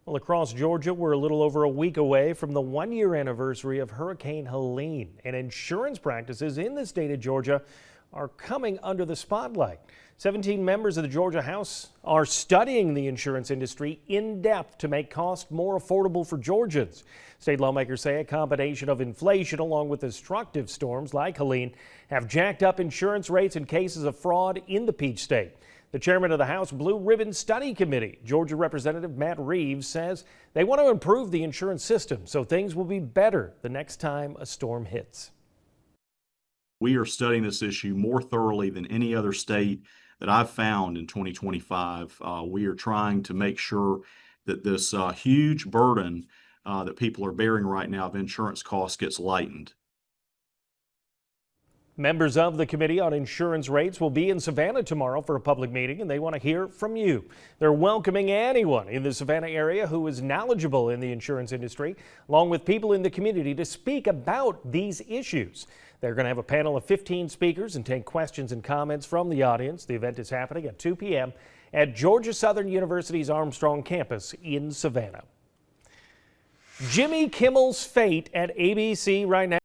Well, across Georgia, we're a little over a week away from the one-year anniversary of Hurricane Helene, and insurance practices in the state of Georgia are coming under the spotlight. 17 members of the Georgia House are studying the insurance industry in depth to make costs more affordable for Georgians. State lawmakers say a combination of inflation along with destructive storms like Helene have jacked up insurance rates in cases of fraud in the Peach State. The chairman of the House Blue Ribbon Study Committee, Georgia Representative Matt Reeves, says they want to improve the insurance system so things will be better the next time a storm hits. We are studying this issue more thoroughly than any other state that I've found in 2025. We are trying to make sure that this huge burden that people are bearing right now of insurance costs gets lightened. Members of the Committee on Insurance Rates will be in Savannah tomorrow for a public meeting, and they want to hear from you. They're welcoming anyone in the Savannah area who is knowledgeable in the insurance industry, along with people in the community to speak about these issues. They're going to have a panel of 15 speakers and take questions and comments from the audience. The event is happening at 2 p.m. at Georgia Southern University's Armstrong campus in Savannah. Jimmy Kimmel's fate at ABC right now.